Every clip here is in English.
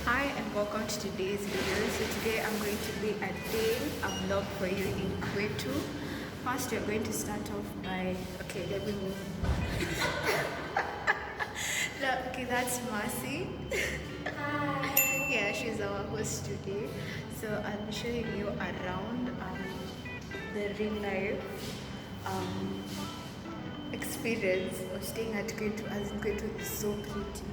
Hi and welcome to today's video. So today I'm going to be a vlog for you in Qwetu. First we're going to start off by, okay, let me move. No, okay, that's Marcy. Hi. Yeah, she's our host today. So I'll be showing you around the real life experience of staying at Qwetu, as in Qwetu is so pretty.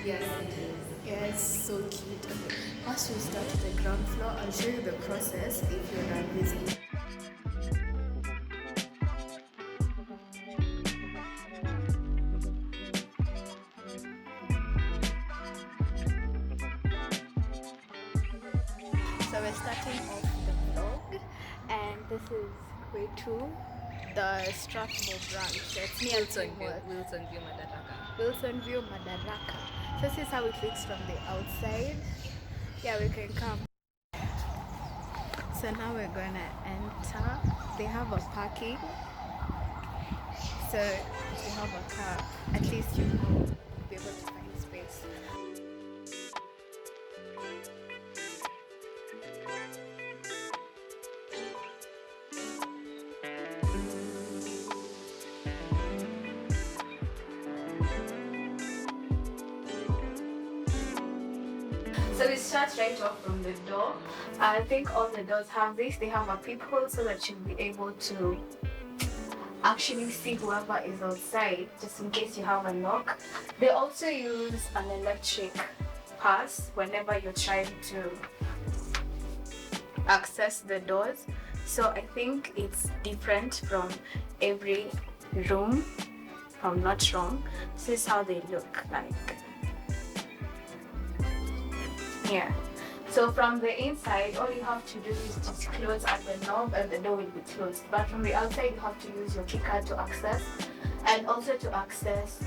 Yes, it is. Yeah, it's so cute. Okay, first we start at the ground floor. I'll show you the process if you're not busy. So we're starting off the vlog, and this is Qwetu, the Strathmore branch. So it's near Wilson View, Madaraka. Wilson View, Madaraka. So this is how it looks from the outside. Yeah, we can come. So now we're gonna enter. They have a parking. So if you have a car, at least you will be able to find space. So we start right off from the door. I think all the doors have this. They have a peephole so that you'll be able to actually see whoever is outside, just in case you have a knock. They also use an electric pass whenever you're trying to access the doors. So I think it's different from every room, if I'm not wrong. This is how they look like. Yeah. So from the inside, all you have to do is just close at the knob and the door will be closed. But from the outside, you have to use your keycard to access, and also to access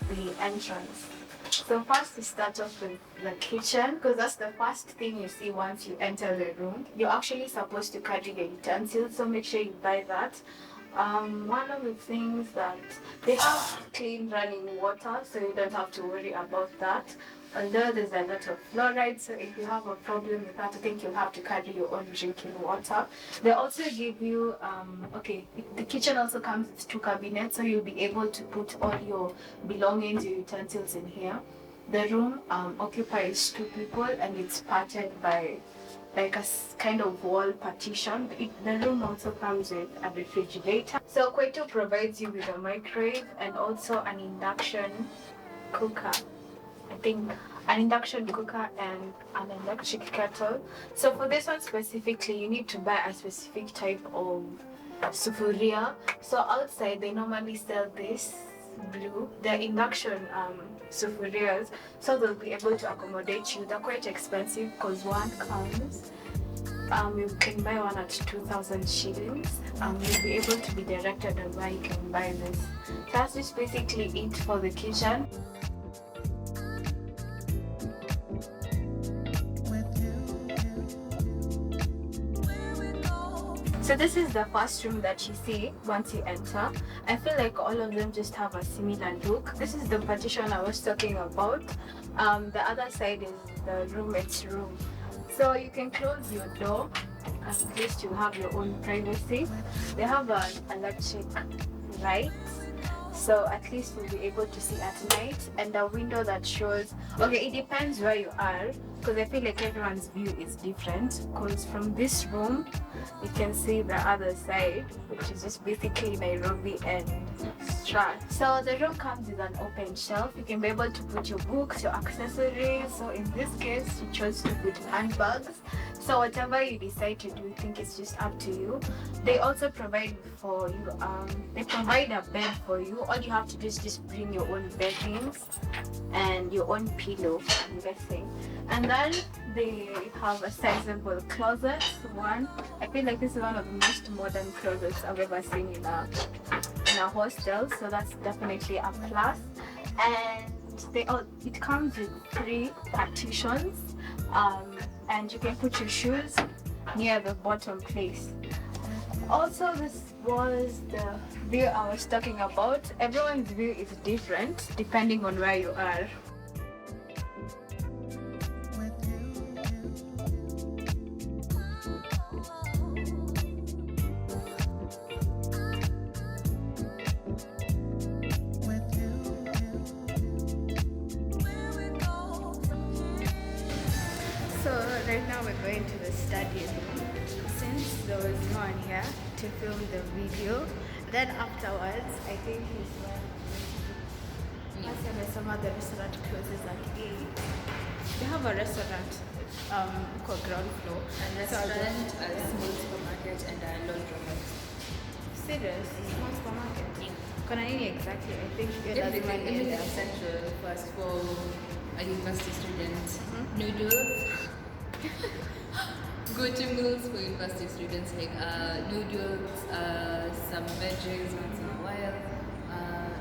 the entrance. So first we start off with the kitchen, because that's the first thing you see once you enter the room. You're actually supposed to carry your utensils, so make sure you buy that. One of the things that they have clean running water, so you don't have to worry about that. Although there's a lot of fluoride, so if you have a problem with that, I think you'll have to carry your own drinking water. They also give you, the kitchen also comes with 2 cabinets, so you'll be able to put all your belongings, your utensils in here. The room occupies 2 people, and it's parted by like a kind of wall partition. The room also comes with a refrigerator. So Qwetu provides you with a microwave and also an induction cooker. I think an induction cooker and an electric kettle. So for this one specifically, you need to buy a specific type of sufuria. So outside they normally sell this blue, the induction sufurias, so they'll be able to accommodate you. They're quite expensive because one comes, you can buy one at 2,000 shillings. You'll be able to be directed on where you can buy this. So that's just basically it for the kitchen. So this is the first room that you see once you enter. I feel like all of them just have a similar look. This is the partition I was talking about. The other side is the roommate's room. So you can close your door, at least you have your own privacy. They have an electric light, so at least you'll be able to see at night, and a window that shows, okay, it depends where you are, because I feel like everyone's view is different, because from this room you can see the other side, which is just basically Nairobi and Strat. So the room comes with an open shelf. You can be able to put your books, your accessories. So in this case, you chose to put handbags. So whatever you decide to do, I think it's just up to you. They also provide for you, they provide a bed for you. All you have to do is just bring your own beddings and your own pillow, I'm guessing. And then they have a sizable closet. One, I feel like this is one of the most modern closets I've ever seen in a hostel, so that's definitely a plus. And it comes with 3 partitions, and you can put your shoes near the bottom place. Also, this was the view I was talking about. Everyone's view is different depending on where you are. right now we're going to the study room since there was no one here to film the video. Then afterwards, I think he's some other restaurant closes at 8. They have a restaurant called ground floor. A restaurant, a small supermarket, and a laundromat. Serious? Small supermarket? Yeah. Kuna nini exactly? I think Everything essential first for a university student. Noodles. Go-to meals for university students like noodles, some veggies once in a while.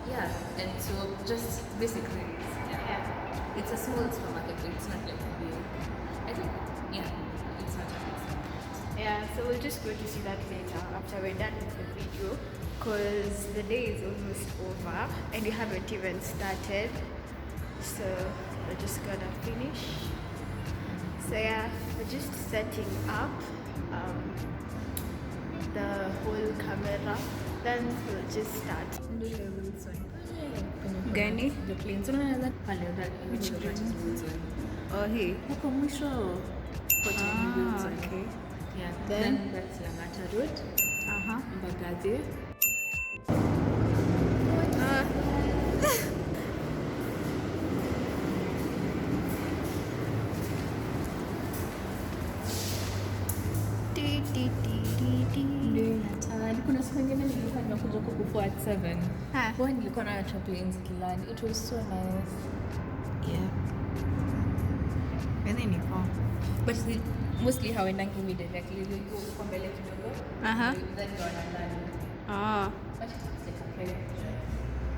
Yeah, and so just basically, yeah. It's a small supermarket, so it's not like a big. I think, yeah, it's not a big supermarket. Yeah, so we'll just go to see that later after we're done with the video, because the day is almost over and we haven't even started. So we're just gonna finish. So yeah, we're just setting up the whole camera. Then we'll just start. Gani? The planes. Which Wilson? Oh, hey. Okay. Yeah. Then that's Langata Road. Mbagathi. Kuna siku nyingine nilikuwa nimekuja kukufu at 7. Kwa nilikuwa na trampolines land. It was so nice. Yeah. And then you go. But mostly hawendangi directly. They go kwa mbele kidogo. Then go on land. But it's like a private.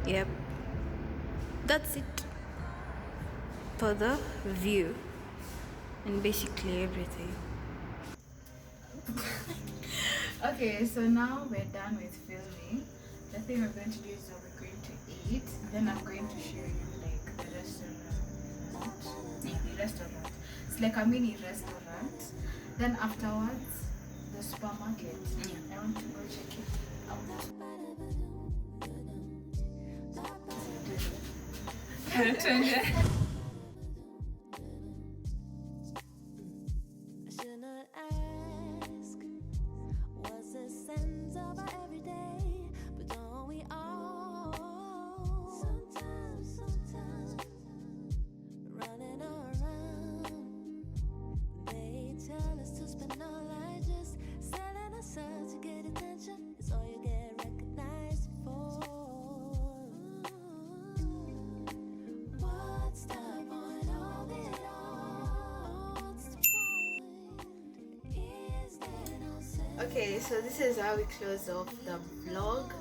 Yep. That's it for the view and basically everything. Okay, so now we're done with filming. The thing we're going to do is that we're going to eat. Then I'm going to show you like the restaurant. The restaurant. It's like a mini restaurant. Then afterwards, the supermarket. I want to go check it out. Okay, so this is how we close off the vlog,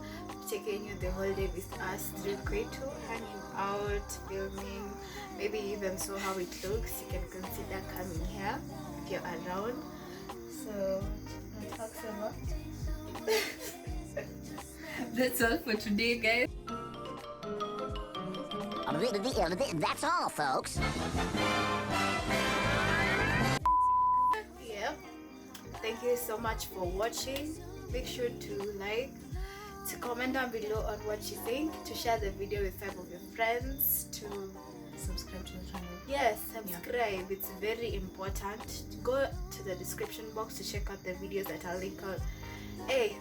taking you the whole day with us through Qwetu, hanging out, filming, maybe even saw how it looks. You can consider coming here if you're around. So, talks over. That's all for today, guys. That's all, folks. Yep. Thank you so much for watching. Make sure to like, to comment down below on what you think, to share the video with 5 of your friends, to Subscribe to the channel. yes, subscribe. It's very important. Go to the description box to check out the videos that I'll link out.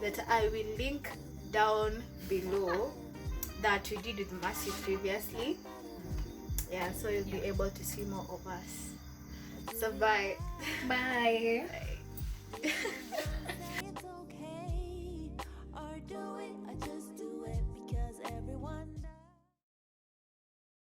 That I will link down below that we did with Mercy previously. Yeah, so you'll be able to see more of us. So bye. Bye. Bye.